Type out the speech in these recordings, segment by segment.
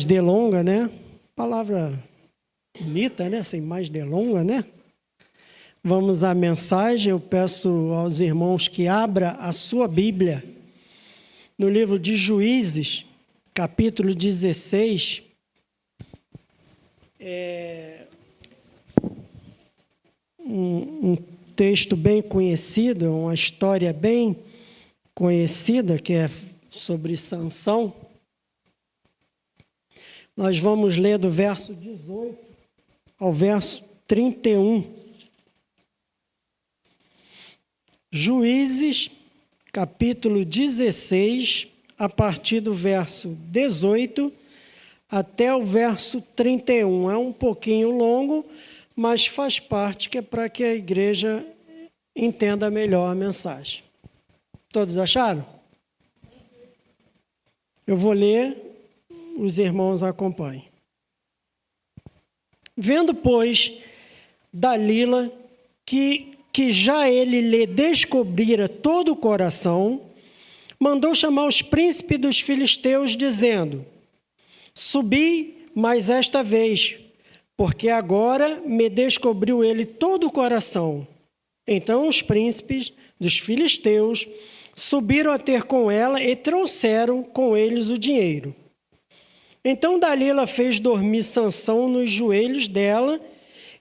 delonga, né? Palavra bonita, né? Sem mais delonga, né? Vamos à mensagem. Eu peço aos irmãos que abra a sua Bíblia no livro de Juízes, capítulo 16. Um texto bem conhecido, uma história bem conhecida, que é sobre Sansão. Nós vamos ler do verso 18 ao verso 31. Juízes, capítulo 16, a partir do verso 18 até o verso 31. É um pouquinho longo, mas faz parte, que é para que a igreja entenda melhor a mensagem. Todos acharam? Eu vou ler, os irmãos acompanhem. Vendo, pois, Dalila que já ele lhe descobrira todo o coração, mandou chamar os príncipes dos filisteus, dizendo: Subi mais esta vez, porque agora me descobriu ele todo o coração. Então os príncipes dos filisteus subiram a ter com ela e trouxeram com eles o dinheiro. Então Dalila fez dormir Sansão nos joelhos dela,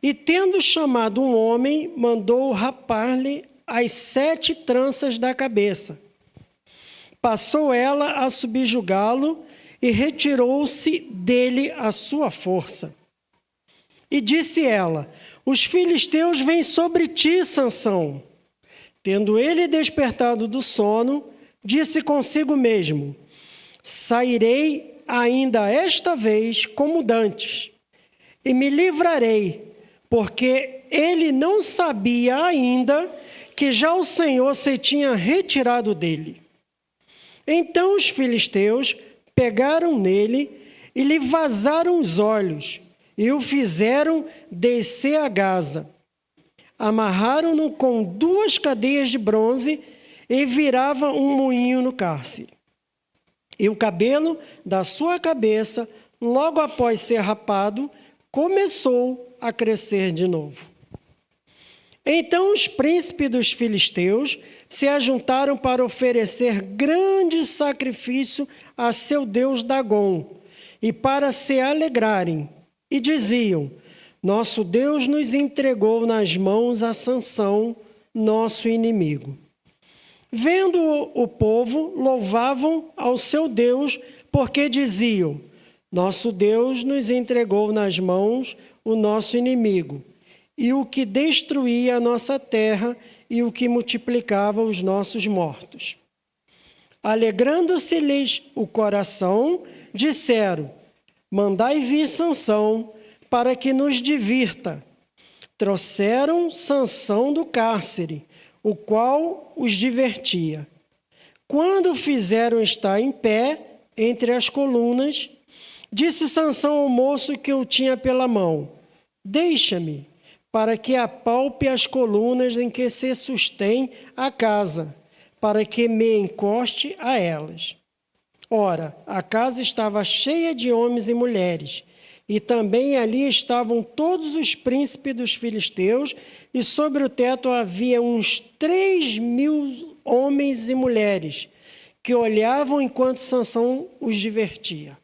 e tendo chamado um homem, mandou rapar-lhe as 7 tranças da cabeça. Passou ela a subjugá-lo e retirou-se dele a sua força. E disse ela: Os filisteus vêm sobre ti, Sansão. Tendo ele despertado do sono, disse consigo mesmo: Sairei ainda esta vez como dantes, e me livrarei, porque ele não sabia ainda que já o Senhor se tinha retirado dele. Então os filisteus pegaram nele e lhe vazaram os olhos, e o fizeram descer a Gaza. Amarraram-no com 2 cadeias de bronze e viravam um moinho no cárcere. E o cabelo da sua cabeça, logo após ser rapado, começou a crescer de novo. Então os príncipes dos filisteus se ajuntaram para oferecer grande sacrifício a seu deus Dagom, e para se alegrarem, e diziam: Nosso Deus nos entregou nas mãos a Sansão, nosso inimigo. Vendo o povo, louvavam ao seu Deus, porque diziam: Nosso Deus nos entregou nas mãos o nosso inimigo, e o que destruía a nossa terra, e o que multiplicava os nossos mortos. Alegrando-se-lhes o coração, disseram: Mandai vir Sansão, para que nos divirta. Trouxeram Sansão do cárcere, o qual os divertia. Quando o fizeram estar em pé entre as colunas, disse Sansão ao moço que o tinha pela mão: Deixa-me, para que apalpe as colunas em que se sustém a casa, para que me encoste a elas. Ora, a casa estava cheia de homens e mulheres, e também ali estavam todos os príncipes dos filisteus, e sobre o teto havia uns 3.000 homens e mulheres, que olhavam enquanto Sansão os divertia.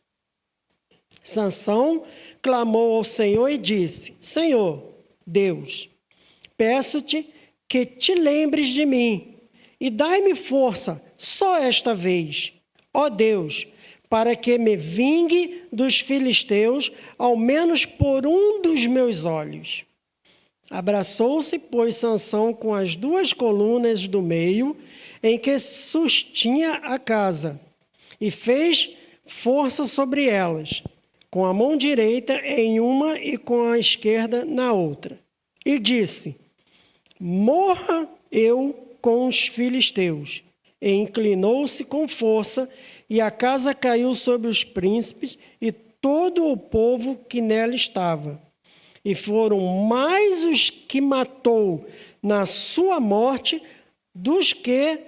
Sansão clamou ao Senhor e disse: Senhor, Deus, peço-te que te lembres de mim, e dai-me força só esta vez, ó Deus, para que me vingue dos filisteus, ao menos por um dos meus olhos. Abraçou-se, pois, Sansão com as 2 colunas do meio, em que sustinha a casa, e fez força sobre elas, com a mão direita em uma e com a esquerda na outra. E disse: Morra eu com os filisteus. E inclinou-se com força, e a casa caiu sobre os príncipes e todo o povo que nela estava. E foram mais os que matou na sua morte dos que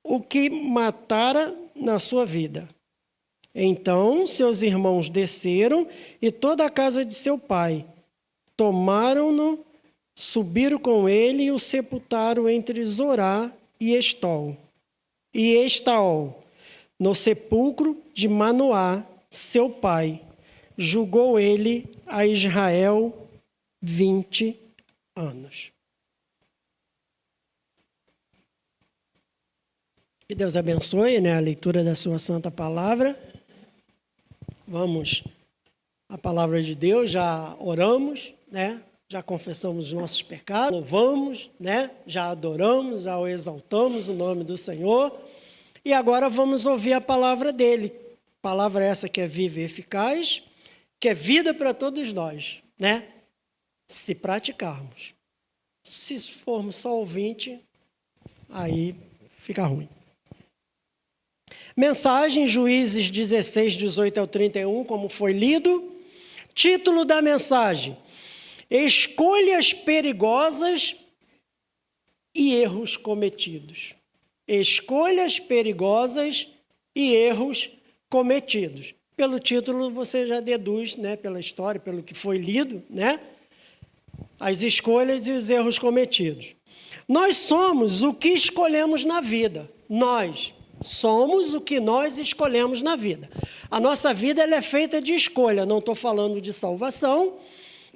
o que matara na sua vida. Então seus irmãos desceram e toda a casa de seu pai. Tomaram-no, subiram com ele e o sepultaram entre Zorá e Estaol, no sepulcro de Manoá, seu pai. Julgou ele a Israel 20 anos. Que Deus abençoe, a leitura da sua santa palavra. Vamos à palavra de Deus, já oramos, já confessamos os nossos pecados, louvamos, já adoramos, já exaltamos o nome do Senhor. E agora vamos ouvir a palavra dele. Palavra essa que é viva e eficaz, que é vida para todos nós, se praticarmos. Se formos só ouvinte, aí fica ruim. Mensagem, Juízes 16, 18 ao 31, como foi lido. Título da mensagem: Escolhas perigosas e erros cometidos. Escolhas perigosas e erros cometidos. Pelo título você já deduz, pela história, pelo que foi lido, as escolhas e os erros cometidos. Nós somos o que escolhemos na vida. Nós somos o que nós escolhemos na vida. A nossa vida ela é feita de escolha. Não estou falando de salvação.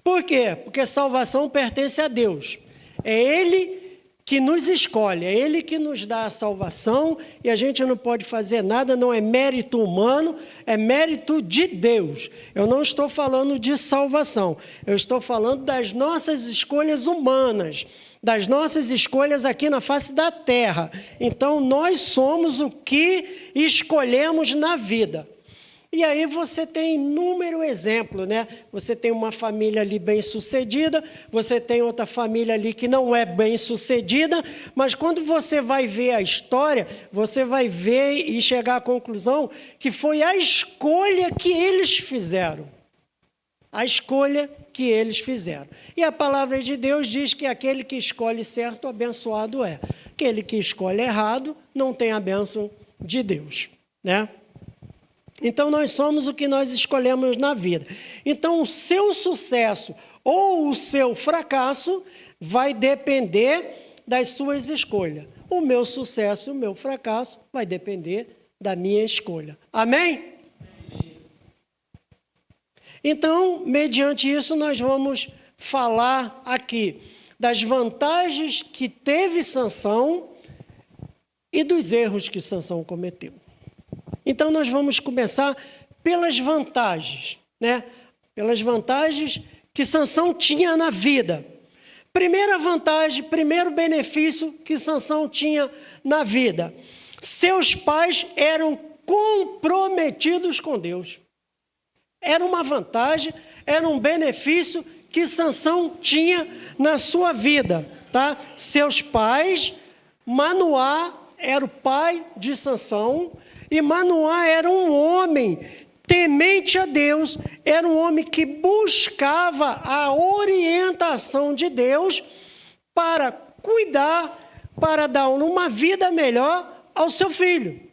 Por quê? Porque salvação pertence a Deus. É Ele que nos escolhe, é Ele que nos dá a salvação e a gente não pode fazer nada, não é mérito humano, é mérito de Deus. Eu não estou falando de salvação, eu estou falando das nossas escolhas humanas, das nossas escolhas aqui na face da terra. Então, nós somos o que escolhemos na vida. E aí você tem inúmero exemplo, Você tem uma família ali bem-sucedida, você tem outra família ali que não é bem-sucedida, mas quando você vai ver a história, você vai ver e chegar à conclusão que foi a escolha que eles fizeram. A escolha que eles fizeram. E a palavra de Deus diz que aquele que escolhe certo, abençoado é. Aquele que escolhe errado, não tem a bênção de Deus, Então, nós somos o que nós escolhemos na vida. Então, o seu sucesso ou o seu fracasso vai depender das suas escolhas. O meu sucesso e o meu fracasso vai depender da minha escolha. Amém? Então, mediante isso, nós vamos falar aqui das vantagens que teve Sansão e dos erros que Sansão cometeu. Então, nós vamos começar pelas vantagens, Pelas vantagens que Sansão tinha na vida. Primeira vantagem, primeiro benefício que Sansão tinha na vida. Seus pais eram comprometidos com Deus. Era uma vantagem, era um benefício que Sansão tinha na sua vida, Seus pais, Manoá era o pai de Sansão, e Manoá era um homem temente a Deus, era um homem que buscava a orientação de Deus para cuidar, para dar uma vida melhor ao seu filho.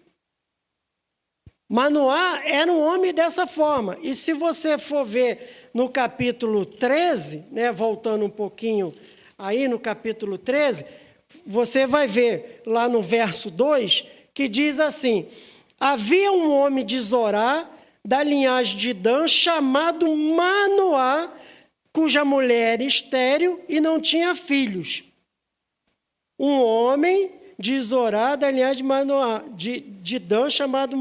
Manoá era um homem dessa forma. E se você for ver no capítulo 13, voltando um pouquinho aí no capítulo 13, você vai ver lá no verso 2, que diz assim: havia um homem de Zorá, da linhagem de Dan, chamado Manoá, cuja mulher era estéril e não tinha filhos. Um homem de Zorá, da linhagem de Manoá, de Dan, chamado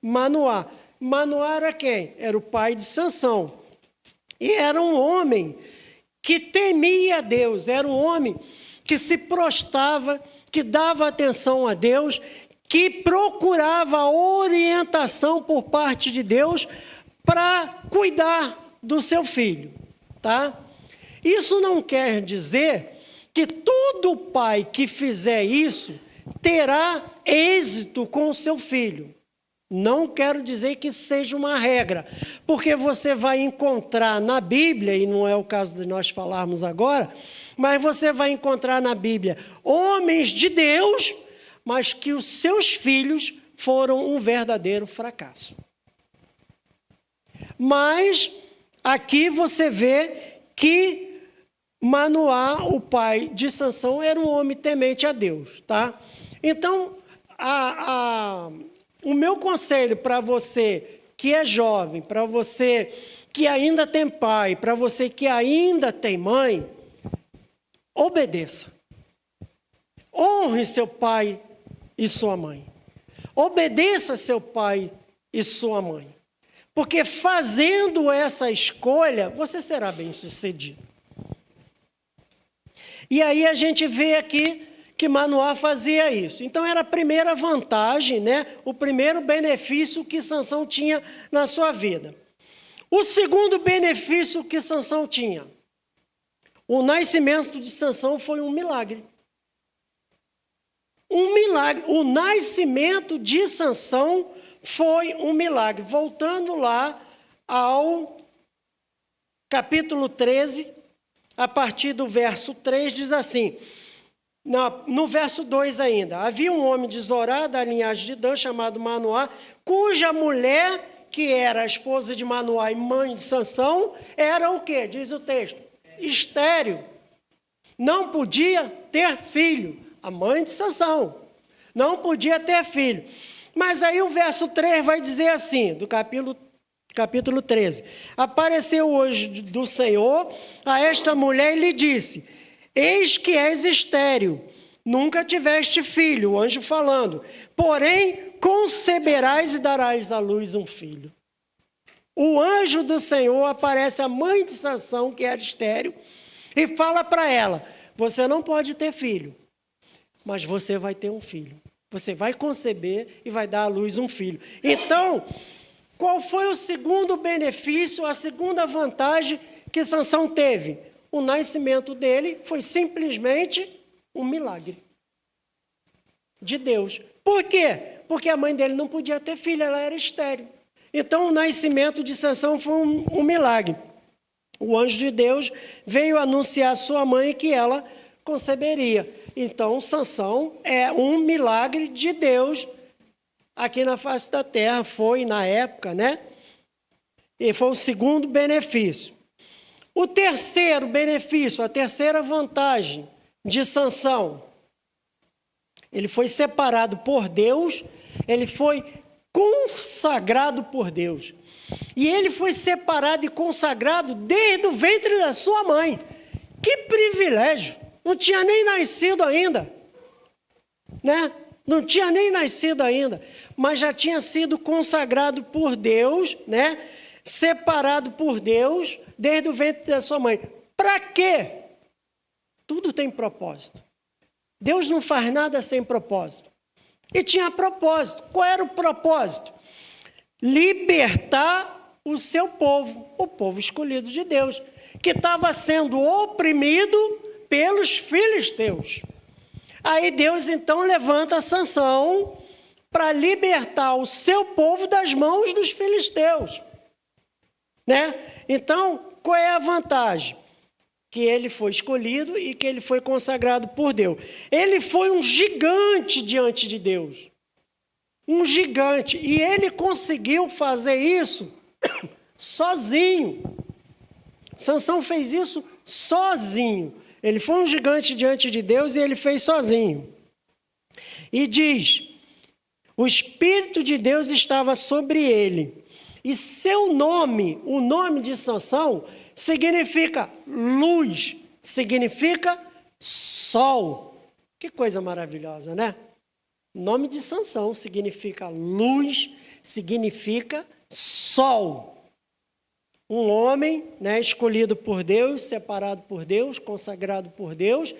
Manoá. Manoá era quem? Era o pai de Sansão. E era um homem que temia a Deus, era um homem que se prostrava, que dava atenção a Deus, que procurava orientação por parte de Deus para cuidar do seu filho, Isso não quer dizer que todo pai que fizer isso terá êxito com o seu filho. Não quero dizer que isso seja uma regra, porque você vai encontrar na Bíblia, e não é o caso de nós falarmos agora, mas você vai encontrar na Bíblia homens de Deus, mas que os seus filhos foram um verdadeiro fracasso. Mas aqui você vê que Manoá, o pai de Sansão, era um homem temente a Deus, tá? Então, o meu conselho para você que é jovem, para você que ainda tem pai, para você que ainda tem mãe, obedeça. Honre seu pai e sua mãe. Obedeça seu pai e sua mãe. Porque fazendo essa escolha, você será bem-sucedido. E aí a gente vê aqui que Manoá fazia isso. Então era a primeira vantagem, né? O primeiro benefício que Sansão tinha na sua vida. O segundo benefício que Sansão tinha, o nascimento de Sansão foi um milagre. Um milagre. O nascimento de Sansão foi um milagre. Voltando lá ao capítulo 13, a partir do verso 3, diz assim, no verso 2 ainda, havia um homem de Zorá, da linhagem de Dan, chamado Manoá, cuja mulher, que era a esposa de Manoá e mãe de Sansão, era o quê? Diz o texto, estéril. Não podia ter filho. A mãe de Sansão não podia ter filho. Mas aí o verso 3 vai dizer assim, do capítulo 13. Apareceu hoje do Senhor a esta mulher e lhe disse, eis que és estéril, nunca tiveste filho, o anjo falando, porém conceberás e darás à luz um filho. O anjo do Senhor aparece à mãe de Sansão, que era estéril, e fala para ela, você não pode ter filho, mas você vai ter um filho. Você vai conceber e vai dar à luz um filho. Então, qual foi o segundo benefício, a segunda vantagem que Sansão teve? O nascimento dele foi simplesmente um milagre de Deus. Por quê? Porque a mãe dele não podia ter filho, ela era estéril. Então, o nascimento de Sansão foi um milagre. O anjo de Deus veio anunciar à sua mãe que ela conceberia. Então, Sansão é um milagre de Deus aqui na face da terra, foi na época, né? E foi o segundo benefício. O terceiro benefício, a terceira vantagem de Sansão, ele foi separado por Deus, ele foi consagrado por Deus. E ele foi separado e consagrado desde o ventre da sua mãe. Que privilégio! Não tinha nem nascido ainda, né? Não tinha nem nascido ainda, mas já tinha sido consagrado por Deus, né? Separado por Deus desde o ventre da sua mãe. Para quê? Tudo tem propósito. Deus não faz nada sem propósito. E tinha propósito. Qual era o propósito? Libertar o seu povo, o povo escolhido de Deus, que estava sendo oprimido pelos filisteus. Aí Deus então levanta Sansão para libertar o seu povo das mãos dos filisteus, né? Então, qual é a vantagem? Que ele foi escolhido e que ele foi consagrado por Deus. Ele foi um gigante diante de Deus. Um gigante. E ele conseguiu fazer isso sozinho. Sansão fez isso sozinho. Ele foi um gigante diante de Deus e ele fez sozinho. E diz, o Espírito de Deus estava sobre ele. E seu nome, o nome de Sansão, significa luz, significa sol. Que coisa maravilhosa, né? O nome de Sansão significa luz, significa sol. Um homem, né, escolhido por Deus, separado por Deus, consagrado por Deus,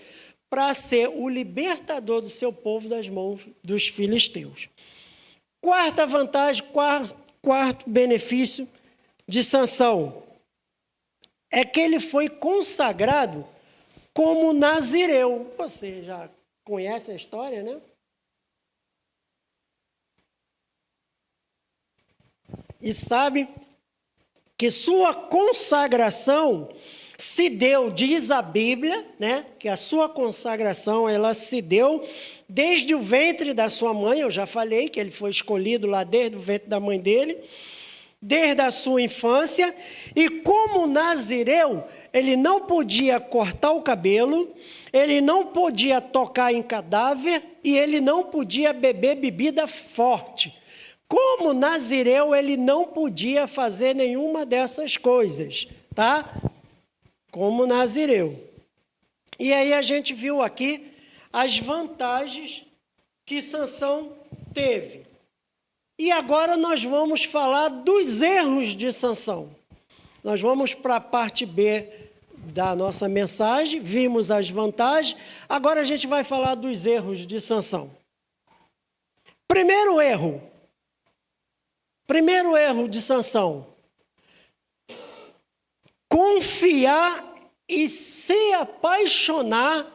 para ser o libertador do seu povo das mãos dos filisteus. Quarta vantagem, quarto benefício de Sansão é que ele foi consagrado como nazireu. Você já conhece a história, né? E sabe que sua consagração se deu, diz a Bíblia, né? Que a sua consagração, ela se deu desde o ventre da sua mãe. Eu já falei que ele foi escolhido lá desde o ventre da mãe dele. desde a sua infância, e como nazireu, ele não podia cortar o cabelo, ele não podia tocar em cadáver e ele não podia beber bebida forte. Como nazireu, ele não podia fazer nenhuma dessas coisas, tá? Como nazireu. E aí a gente viu aqui as vantagens que Sansão teve. E agora nós vamos falar dos erros de Sansão. Nós vamos para a parte B da nossa mensagem, vimos as vantagens, agora a gente vai falar dos erros de Sansão. Primeiro erro de Sansão: confiar e se apaixonar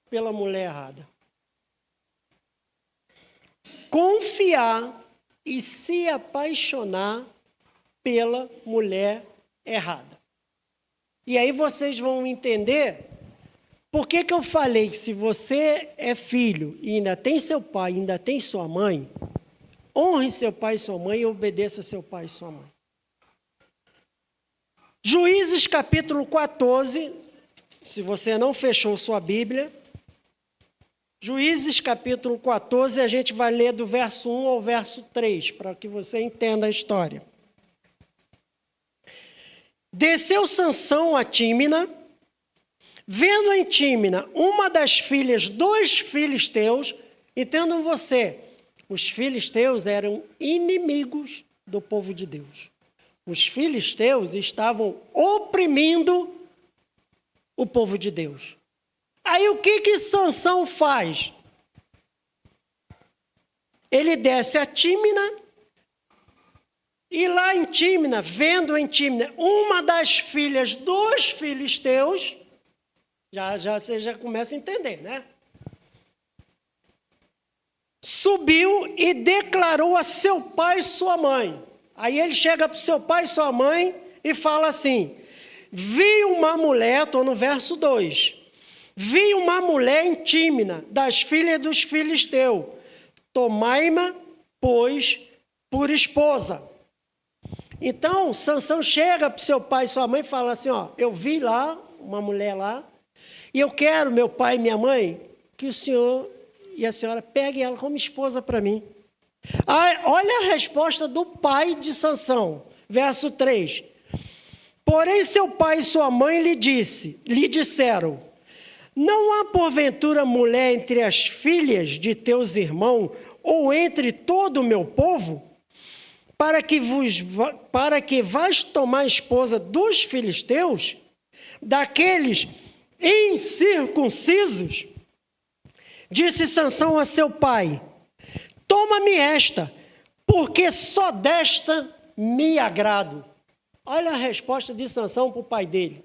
pela mulher errada. Confiar e se apaixonar pela mulher errada. E aí vocês vão entender por que eu falei que se você é filho e ainda tem seu pai, ainda tem sua mãe, honre seu pai e sua mãe e obedeça seu pai e sua mãe. Juízes capítulo 14, se você não fechou sua Bíblia, Juízes capítulo 14, a gente vai ler do verso 1 ao verso 3, para que você entenda a história. Desceu Sansão a Tímina, vendo em Tímina uma das filhas dos filisteus. Entendam você, os filisteus eram inimigos do povo de Deus. Os filisteus estavam oprimindo o povo de Deus. Aí o que Sansão faz? Ele desce a Tímina, e lá em Tímina, vendo em Tímina uma das filhas dos filisteus, você já começa a entender, né? Subiu e declarou a seu pai e sua mãe. Aí ele chega para o seu pai e sua mãe e fala assim: vi uma mulher, estou no verso 2, vi uma mulher em Tímina, das filhas dos filisteus, tomai-ma, pois, por esposa. Então, Sansão chega para o seu pai e sua mãe e fala assim: ó, eu vi lá, uma mulher lá, e eu quero, meu pai e minha mãe, que o senhor e a senhora peguem ela como esposa para mim. Olha a resposta do pai de Sansão, verso 3. Porém, seu pai e sua mãe lhe disseram: não há porventura mulher entre as filhas de teus irmãos, ou entre todo o meu povo, para que vás tomar esposa dos filisteus, daqueles incircuncisos? Disse Sansão a seu pai: toma-me esta, porque só desta me agrado. Olha a resposta de Sansão para o pai dele.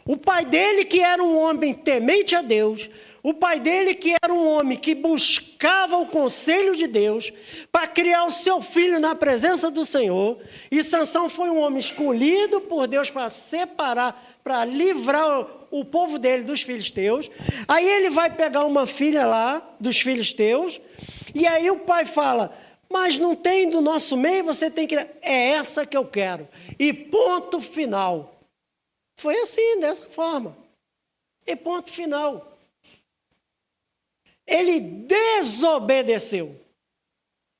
O pai dele, que era um homem temente a Deus, o pai dele, que era um homem que buscava o conselho de Deus para criar o seu filho na presença do Senhor, e Sansão foi um homem escolhido por Deus para separar, para livrar o povo dele dos filisteus. Aí ele vai pegar uma filha lá dos filisteus, e aí o pai fala: mas não tem do nosso meio, você tem que... É essa que eu quero. E ponto final. Foi assim, dessa forma. E ponto final. Ele desobedeceu.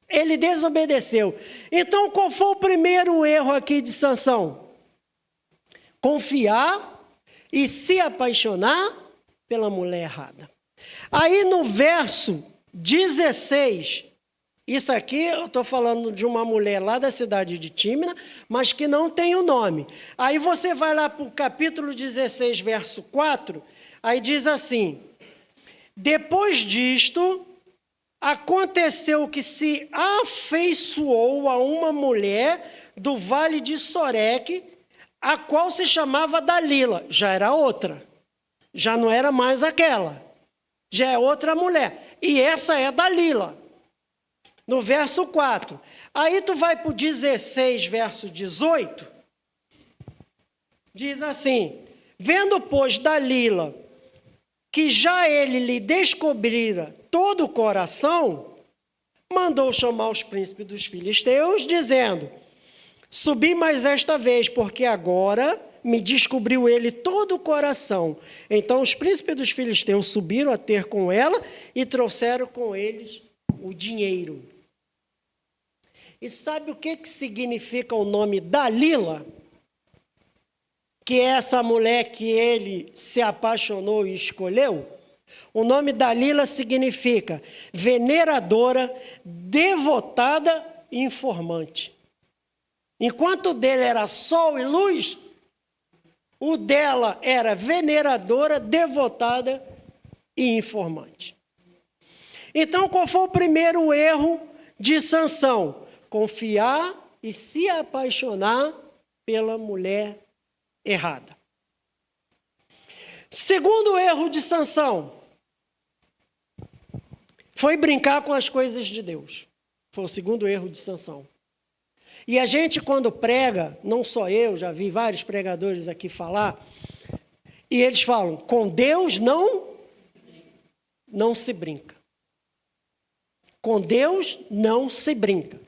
Ele desobedeceu. Então, qual foi o primeiro erro aqui de Sansão? Confiar e se apaixonar pela mulher errada. Aí no verso 16, isso aqui eu estou falando de uma mulher lá da cidade de Tímina, mas que não tem o nome. Aí você vai lá para o capítulo 16, verso 4, aí diz assim: depois disto, aconteceu que se afeiçoou a uma mulher do vale de Soreque, a qual se chamava Dalila. Já era outra. Já não era mais aquela. Já é outra mulher. E essa é Dalila. No verso 4. Aí tu vai para o 16, verso 18. Diz assim: vendo, pois, Dalila, que já ele lhe descobrira todo o coração, mandou chamar os príncipes dos filisteus, dizendo: Subi mais esta vez, porque agora me descobriu ele todo o coração. Então os príncipes dos filisteus subiram a ter com ela e trouxeram com eles o dinheiro. E sabe o que significa o nome Dalila? Que é essa mulher que ele se apaixonou e escolheu? O nome Dalila significa veneradora, devotada e informante. Enquanto o dele era sol e luz, o dela era veneradora, devotada e informante. Então, qual foi o primeiro erro de Sansão? Confiar e se apaixonar pela mulher errada. Segundo erro de Sansão foi brincar com as coisas de Deus. Foi o segundo erro de Sansão. E a gente, quando prega, não só eu, já vi vários pregadores aqui falar, e eles falam, com Deus não se brinca. Com Deus não se brinca.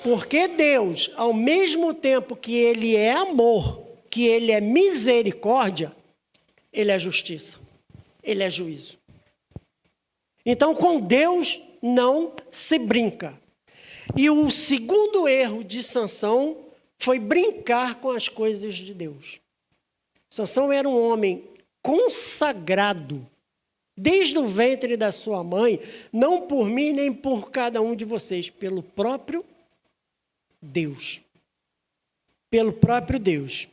Porque Deus, ao mesmo tempo que Ele é amor, que Ele é misericórdia, Ele é justiça, Ele é juízo. Então, com Deus não se brinca. E o segundo erro de Sansão foi brincar com as coisas de Deus. Sansão era um homem consagrado, desde o ventre da sua mãe, não por mim nem por cada um de vocês, pelo próprio Deus. Pelo próprio Deus.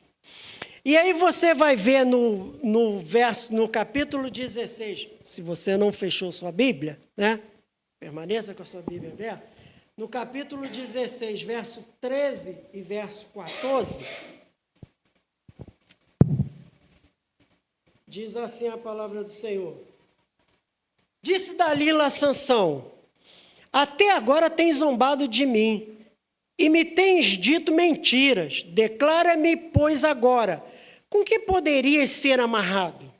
E aí você vai ver no capítulo 16, se você não fechou sua Bíblia, né? Permaneça com a sua Bíblia aberta. No capítulo 16, verso 13 e verso 14, diz assim a palavra do Senhor. Disse Dalila a Sansão, até agora tens zombado de mim, e me tens dito mentiras. Declara-me, pois, agora, com que poderias ser amarrado?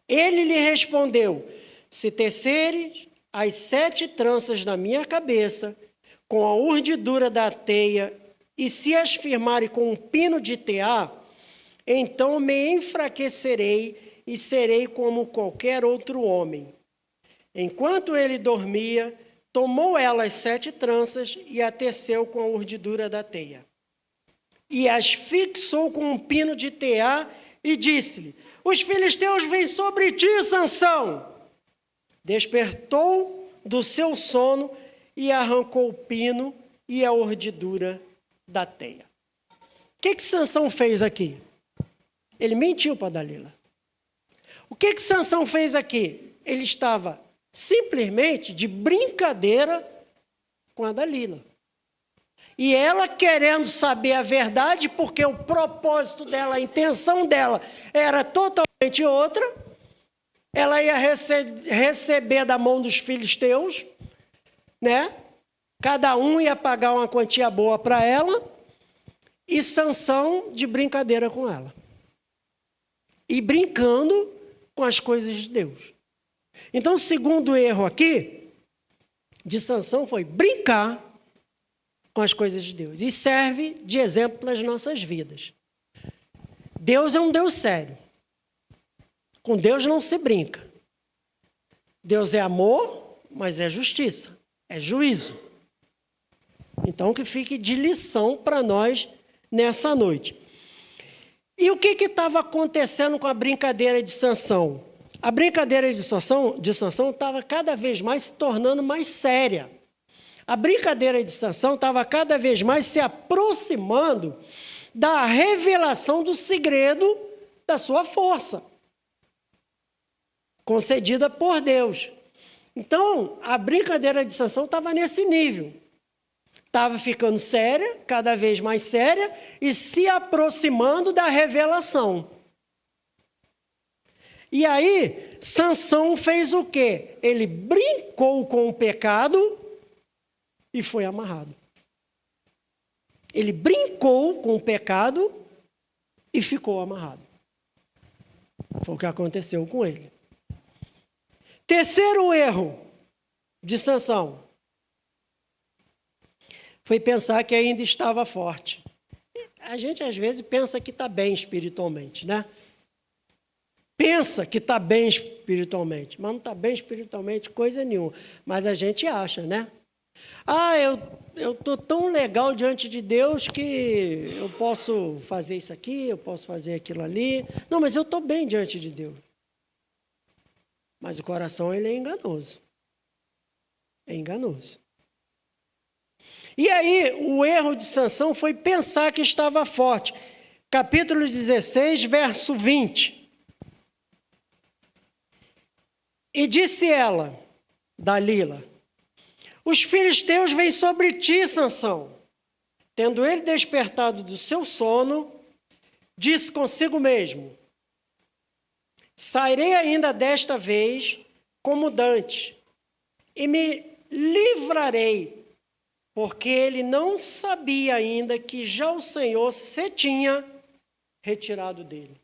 Ele lhe respondeu, se teceres as 7 tranças da minha cabeça, com a urdidura da teia, e se as firmarem com um pino de tear, então me enfraquecerei e serei como qualquer outro homem. Enquanto ele dormia, tomou ela as 7 tranças e a teceu com a urdidura da teia. E as fixou com um pino de tear e disse-lhe, os filisteus vêm sobre ti, Sansão. Despertou do seu sono e arrancou o pino e a urdidura da teia. O que Sansão fez aqui? Ele mentiu para Dalila. O que Sansão fez aqui? Ele estava simplesmente de brincadeira com a Dalila. E ela querendo saber a verdade, porque o propósito dela, a intenção dela era totalmente outra. Ela ia receber da mão dos filisteus, né? Cada um ia pagar uma quantia boa para ela, e Sansão de brincadeira com ela. E brincando com as coisas de Deus. Então, o segundo erro aqui de Sansão foi brincar com as coisas de Deus. E serve de exemplo para as nossas vidas. Deus é um Deus sério. Com Deus não se brinca. Deus é amor, mas é justiça, é juízo. Então, que fique de lição para nós nessa noite. E o que estava acontecendo com a brincadeira de Sansão? A brincadeira de Sansão estava cada vez mais se tornando mais séria. A brincadeira de Sansão estava cada vez mais se aproximando da revelação do segredo da sua força, concedida por Deus. Então, a brincadeira de Sansão estava nesse nível. Estava ficando séria, cada vez mais séria, e se aproximando da revelação. E aí, Sansão fez o quê? Ele brincou com o pecado e foi amarrado. Ele brincou com o pecado e ficou amarrado. Foi o que aconteceu com ele. Terceiro erro de Sansão. foi pensar que ainda estava forte. A gente, às vezes, pensa que está bem espiritualmente, né? Pensa que está bem espiritualmente, mas não está bem espiritualmente coisa nenhuma. Mas a gente acha, né? Eu estou tão legal diante de Deus que eu posso fazer isso aqui, eu posso fazer aquilo ali. Não, mas eu estou bem diante de Deus. Mas o coração, ele é enganoso. É enganoso. E aí, o erro de Sansão foi pensar que estava forte. Capítulo 16, verso 20. E disse ela, Dalila, os filisteus vêm sobre ti, Sansão. Tendo ele despertado do seu sono, disse consigo mesmo, sairei ainda desta vez como dantes, e me livrarei, porque ele não sabia ainda que já o Senhor se tinha retirado dele.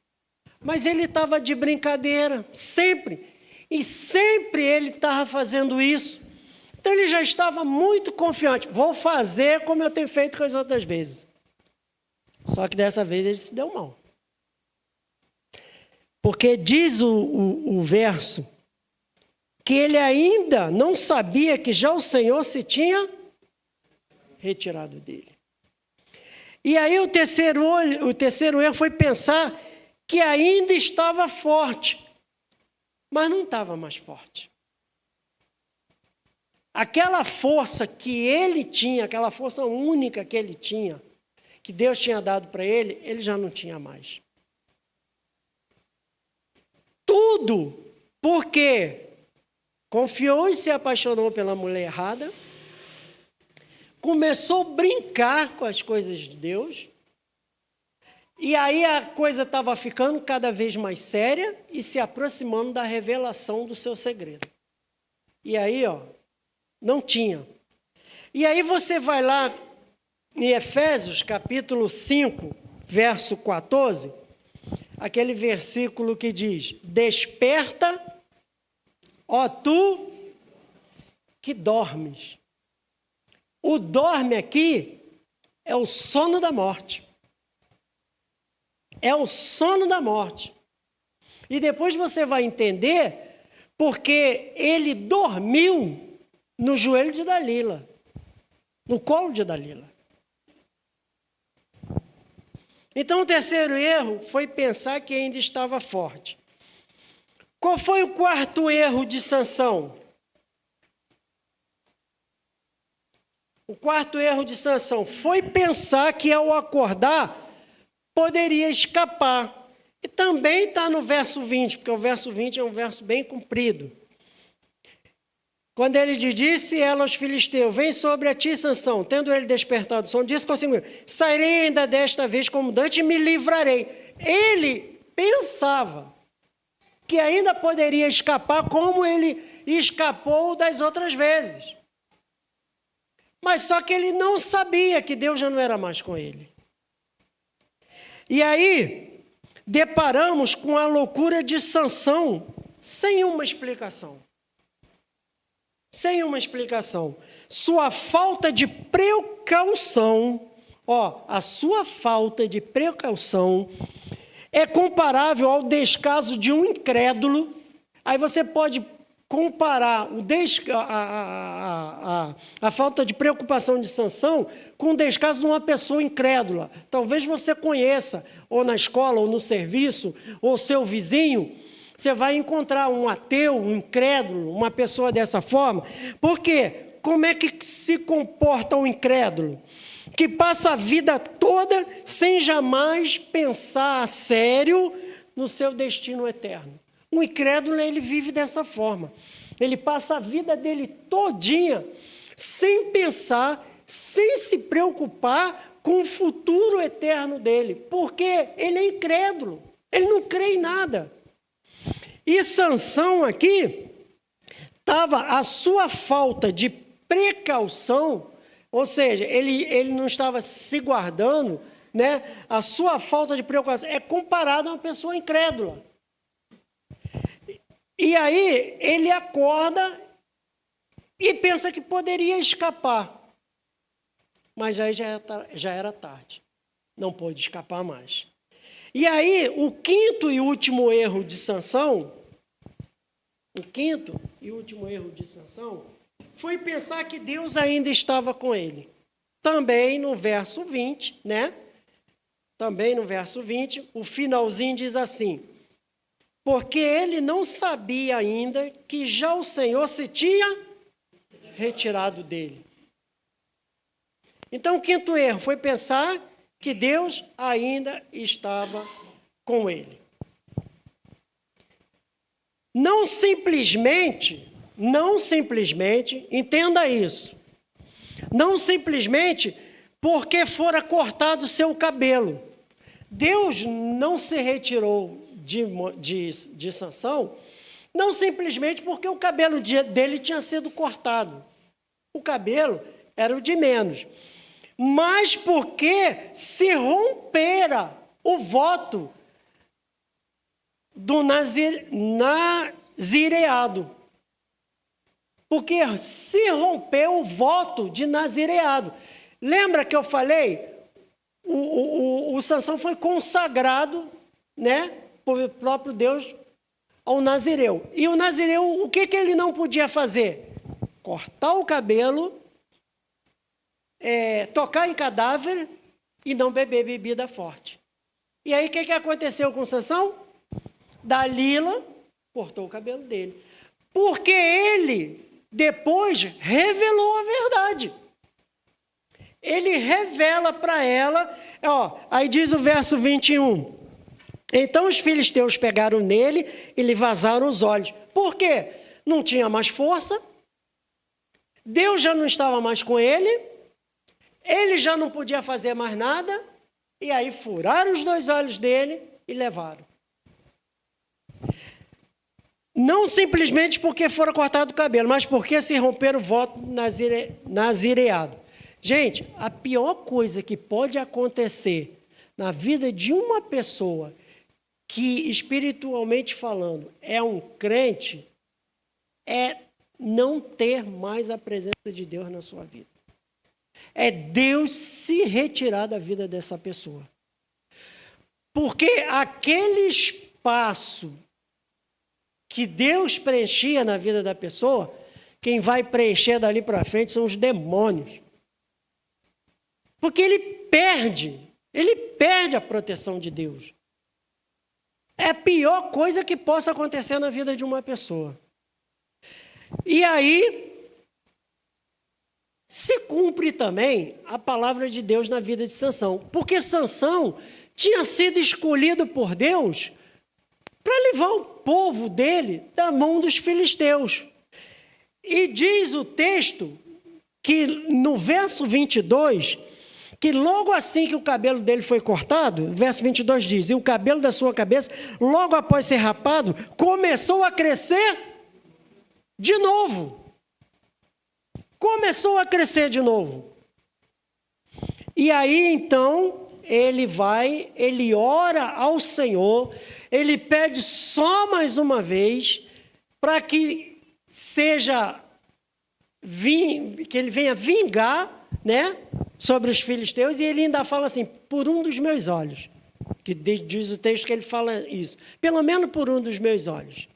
Mas ele estava de brincadeira, sempre. E sempre ele estava fazendo isso. Então ele já estava muito confiante. Vou fazer como eu tenho feito com as outras vezes. Só que dessa vez ele se deu mal. Porque diz o verso que ele ainda não sabia que já o Senhor se tinha retirado dele. E aí o terceiro erro foi pensar que ainda estava forte, mas não estava mais forte. Aquela força que ele tinha, aquela força única que ele tinha, que Deus tinha dado para ele, ele já não tinha mais. Tudo porque confiou e se apaixonou pela mulher errada, começou a brincar com as coisas de Deus, e aí a coisa estava ficando cada vez mais séria e se aproximando da revelação do seu segredo. E aí, não tinha. E aí você vai lá em Efésios, capítulo 5, verso 14, aquele versículo que diz, desperta, ó tu que dormes. O dorme aqui é o sono da morte. É o sono da morte. E depois você vai entender porque ele dormiu no joelho de Dalila, no colo de Dalila. Então o terceiro erro foi pensar que ainda estava forte. Qual foi o quarto erro de Sansão? O quarto erro de Sansão foi pensar que ao acordar poderia escapar. E também está no verso 20, porque o verso 20 é um verso bem comprido. Quando ele disse ela aos filisteus, vem sobre a ti, Sansão, tendo ele despertado o sono, disse consigo mesmo, sairei ainda desta vez como dante e me livrarei. Ele pensava que ainda poderia escapar como ele escapou das outras vezes. Mas só que ele não sabia que Deus já não era mais com ele. E aí, deparamos com a loucura de Sansão sem uma explicação. Sem uma explicação. Sua falta de precaução, a sua falta de precaução é comparável ao descaso de um incrédulo. Aí você pode comparar a falta de preocupação de Sansão com o descaso de uma pessoa incrédula. Talvez você conheça, ou na escola, ou no serviço, ou seu vizinho, você vai encontrar um ateu, um incrédulo, uma pessoa dessa forma. Por quê? Como é que se comporta o incrédulo? Que passa a vida toda sem jamais pensar a sério no seu destino eterno. O incrédulo, ele vive dessa forma. Ele passa a vida dele todinha sem pensar, sem se preocupar com o futuro eterno dele. Porque ele é incrédulo. Ele não crê em nada. E Sansão aqui, estava a sua falta de precaução, ou seja, ele não estava se guardando, né? A sua falta de precaução é comparada a uma pessoa incrédula. E aí ele acorda e pensa que poderia escapar. mas aí já era tarde. Não pôde escapar mais. E aí, o quinto e último erro de Sansão, foi pensar que Deus ainda estava com ele. Também no verso 20, né? Também no verso 20, o finalzinho diz assim: porque ele não sabia ainda que já o Senhor se tinha retirado dele. Então, o quinto erro foi pensar que Deus ainda estava com ele. Não simplesmente, entenda isso, não simplesmente porque fora cortado o seu cabelo. Deus não se retirou de Sansão, não simplesmente porque o cabelo dele tinha sido cortado. O cabelo era o de menos. Mas porque se rompera o voto do nazireado. Porque se rompeu o voto de nazireado. Lembra que eu falei? O Sansão foi consagrado, né, por próprio Deus ao nazireu. E o nazireu, o que ele não podia fazer? Cortar o cabelo, tocar em cadáver e não beber bebida forte. E aí o que aconteceu com Sansão? Dalila cortou o cabelo dele. Porque ele depois revelou a verdade. Ele revela para ela, aí diz o verso 21. Então os filisteus pegaram nele e lhe vazaram os olhos. Por quê? Não tinha mais força, Deus já não estava mais com ele já não podia fazer mais nada, e aí furaram os 2 olhos dele e levaram. Não simplesmente porque foram cortados o cabelo, mas porque se romperam o voto nazireado. Gente, a pior coisa que pode acontecer na vida de uma pessoa que, espiritualmente falando, é um crente, é não ter mais a presença de Deus na sua vida. É Deus se retirar da vida dessa pessoa. Porque aquele espaço que Deus preenchia na vida da pessoa, quem vai preencher dali para frente são os demônios. Porque ele perde a proteção de Deus. É a pior coisa que possa acontecer na vida de uma pessoa. E aí, se cumpre também a palavra de Deus na vida de Sansão. Porque Sansão tinha sido escolhido por Deus para levar o povo dele da mão dos filisteus. E diz o texto que no verso 22, que logo assim que o cabelo dele foi cortado, verso 22 diz, e o cabelo da sua cabeça, logo após ser rapado, começou a crescer de novo. Começou a crescer de novo. E aí, então, ele ora ao Senhor, ele pede só mais uma vez, para que ele venha vingar, né, sobre os filisteus, e ele ainda fala assim, por um dos meus olhos, que diz o texto que ele fala isso, pelo menos por um dos meus olhos.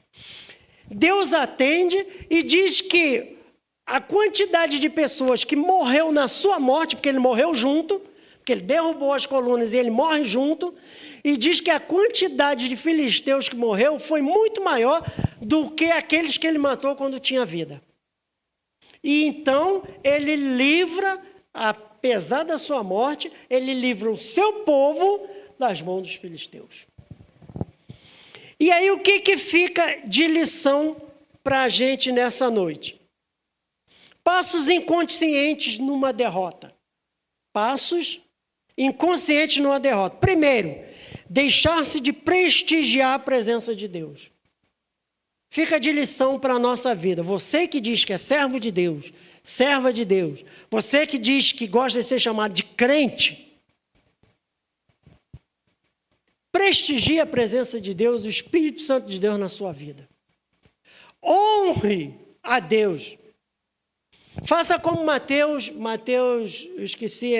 Deus atende e diz que a quantidade de pessoas que morreu na sua morte, porque ele morreu junto, porque ele derrubou as colunas e ele morre junto, e diz que a quantidade de filisteus que morreu foi muito maior do que aqueles que ele matou quando tinha vida. E então ele livra, apesar da sua morte, ele livra o seu povo das mãos dos filisteus. E aí o que fica de lição para a gente nessa noite? Passos inconscientes numa derrota. Passos inconscientes numa derrota. Primeiro, deixar-se de prestigiar a presença de Deus. Fica de lição para a nossa vida. Você que diz que é servo de Deus, serva de Deus, você que diz que gosta de ser chamado de crente, prestigie a presença de Deus, o Espírito Santo de Deus na sua vida. Honre a Deus. Faça como Mateus, eu esqueci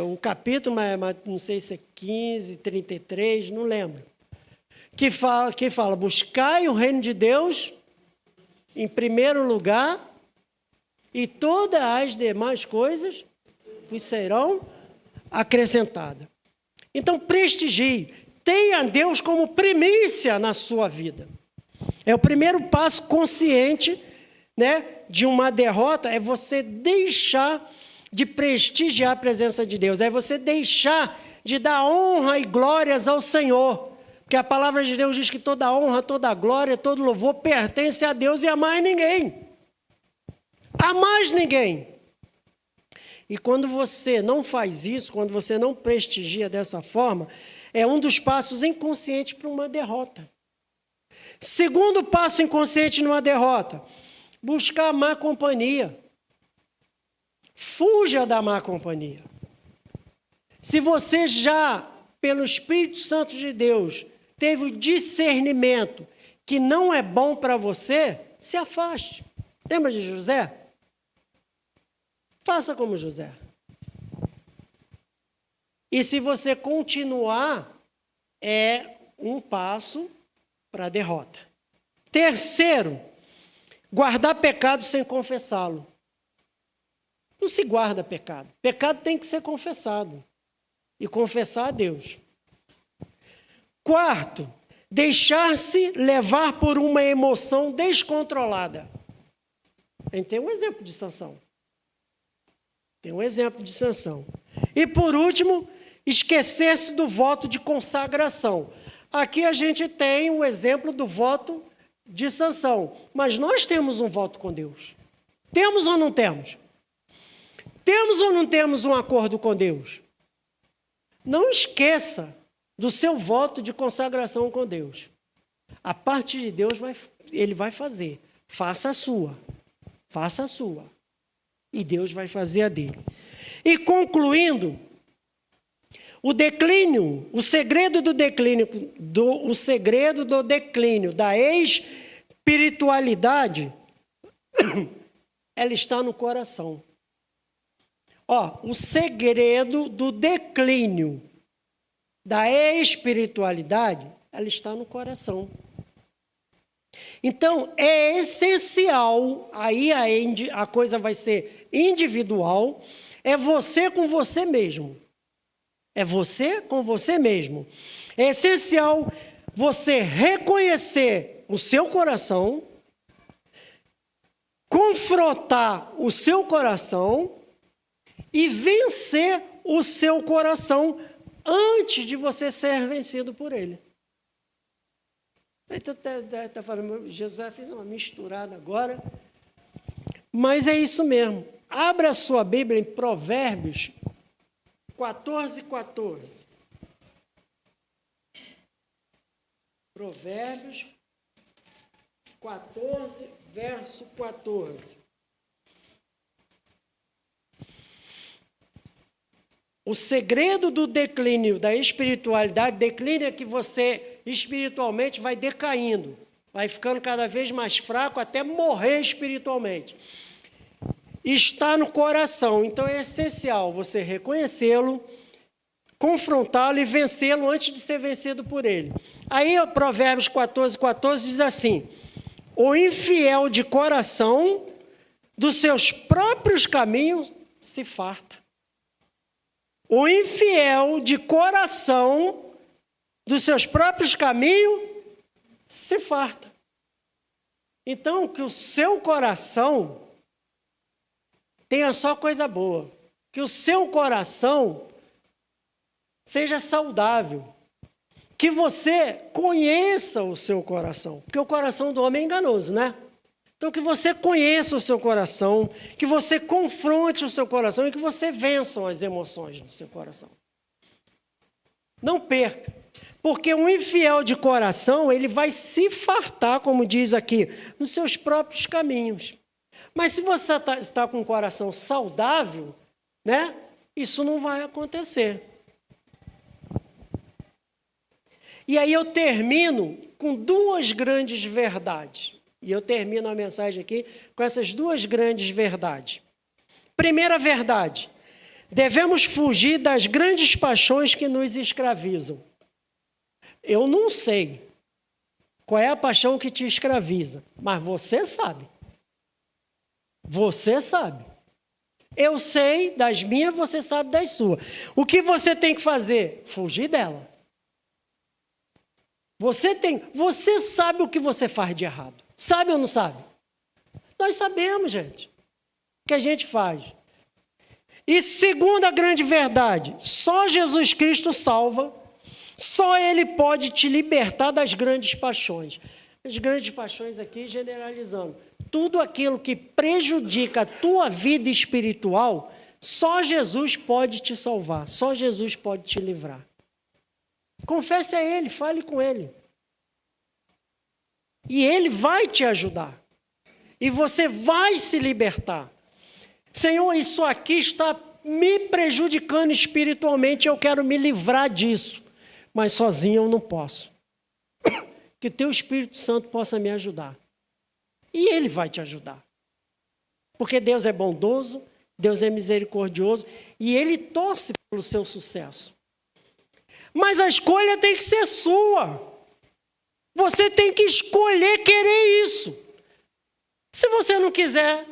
o capítulo, mas não sei se é 15, 33, não lembro. Que fala, buscai o reino de Deus em primeiro lugar, e todas as demais coisas vos serão acrescentadas. Então, prestigie, tenha Deus como primícia na sua vida. É o primeiro passo consciente, né, de uma derrota, é você deixar de prestigiar a presença de Deus, é você deixar de dar honra e glórias ao Senhor, porque a palavra de Deus diz que toda honra, toda glória, todo louvor pertence a Deus e a mais ninguém. A mais ninguém. E quando você não faz isso, quando você não prestigia dessa forma, é um dos passos inconscientes para uma derrota. Segundo passo inconsciente numa derrota, buscar a má companhia. Fuja da má companhia. Se você já, pelo Espírito Santo de Deus, teve o discernimento que não é bom para você, se afaste. Lembra de José? Faça como José. E se você continuar, é um passo para a derrota. Terceiro, guardar pecado sem confessá-lo. Não se guarda pecado. Pecado tem que ser confessado. E confessar a Deus. Quarto, deixar-se levar por uma emoção descontrolada. A gente tem um exemplo de Sansão. E por último, esquecer-se do voto de consagração. Aqui a gente tem o exemplo do voto de Sansão. Mas nós temos um voto com Deus. Temos ou não temos? Temos ou não temos um acordo com Deus? Não esqueça do seu voto de consagração com Deus. A parte de Deus, Ele vai fazer. Faça a sua. Faça a sua. E Deus vai fazer a dele. E concluindo, o segredo do declínio da espiritualidade, ela está no coração. O segredo do declínio da espiritualidade, ela está no coração. Então, é essencial, aí a coisa vai ser individual, é você com você mesmo. É você com você mesmo. É essencial você reconhecer o seu coração, confrontar o seu coração e vencer o seu coração antes de você ser vencido por ele. Então, está falando, Jesus fez uma misturada agora, mas é isso mesmo. Abra a sua Bíblia em Provérbios 14:14. Provérbios 14, verso 14. O segredo do declínio da espiritualidade, declínio é que você espiritualmente vai decaindo, vai ficando cada vez mais fraco até morrer espiritualmente. Está no coração, então é essencial você reconhecê-lo, confrontá-lo e vencê-lo antes de ser vencido por ele. Aí o Provérbios 14:14 diz assim: o infiel de coração dos seus próprios caminhos se farta. O infiel de coração dos seus próprios caminhos se farta. Então, que o seu coração tenha só coisa boa. Que o seu coração seja saudável. Que você conheça o seu coração. Porque o coração do homem é enganoso, né? Então, que você conheça o seu coração, que você confronte o seu coração e que você vença as emoções do seu coração. Não perca. Porque um infiel de coração, ele vai se fartar, como diz aqui, nos seus próprios caminhos. Mas se você está com um coração saudável, né, isso não vai acontecer. E aí eu termino com duas grandes verdades. E eu termino a mensagem aqui com essas duas grandes verdades. Primeira verdade: devemos fugir das grandes paixões que nos escravizam. Eu não sei qual é a paixão que te escraviza, mas você sabe. Você sabe. Eu sei das minhas, você sabe das suas. O que você tem que fazer? Fugir dela. Você sabe o que você faz de errado. Sabe ou não sabe? Nós sabemos, gente, o que a gente faz. E segunda grande verdade: só Jesus Cristo salva, só Ele pode te libertar das grandes paixões. As grandes paixões aqui, generalizando, tudo aquilo que prejudica a tua vida espiritual, só Jesus pode te salvar, só Jesus pode te livrar. Confesse a Ele, fale com Ele. E Ele vai te ajudar. E você vai se libertar. Senhor, isso aqui está me prejudicando espiritualmente, eu quero me livrar disso. Mas sozinho eu não posso. Que teu Espírito Santo possa me ajudar. E Ele vai te ajudar. Porque Deus é bondoso, Deus é misericordioso e Ele torce pelo seu sucesso. Mas a escolha tem que ser sua. Você tem que escolher querer isso. Se você não quiser,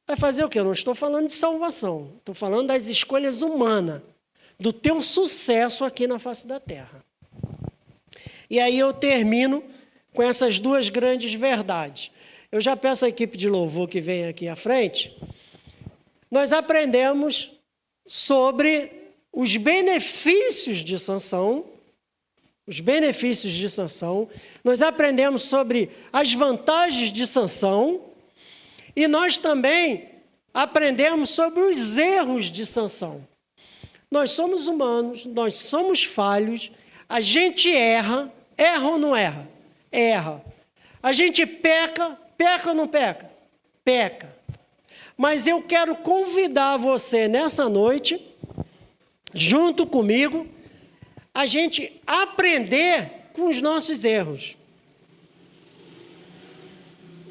vai fazer o quê? Eu não estou falando de salvação. Estou falando das escolhas humanas, do teu sucesso aqui na face da terra. E aí eu termino com essas duas grandes verdades. Eu já peço à equipe de louvor que vem aqui à frente. Nós aprendemos sobre os benefícios de Sansão. Os benefícios de Sansão. Nós aprendemos sobre as vantagens de Sansão. E nós também aprendemos sobre os erros de Sansão. Nós somos humanos, nós somos falhos, a gente erra. Erra ou não erra? Erra. A gente peca ou não peca? Peca. Mas eu quero convidar você nessa noite, junto comigo, a gente aprender com os nossos erros.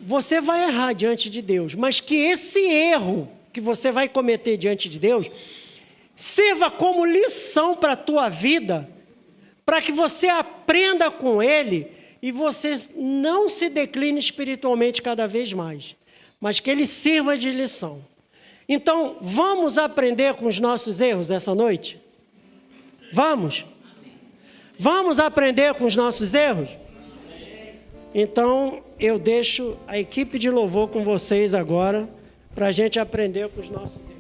Você vai errar diante de Deus, mas que esse erro que você vai cometer diante de Deus sirva como lição para a tua vida, para que você aprenda com ele e você não se decline espiritualmente cada vez mais, mas que ele sirva de lição. Então, vamos aprender com os nossos erros essa noite? Vamos? Vamos aprender com os nossos erros? Então, eu deixo a equipe de louvor com vocês agora, para a gente aprender com os nossos erros.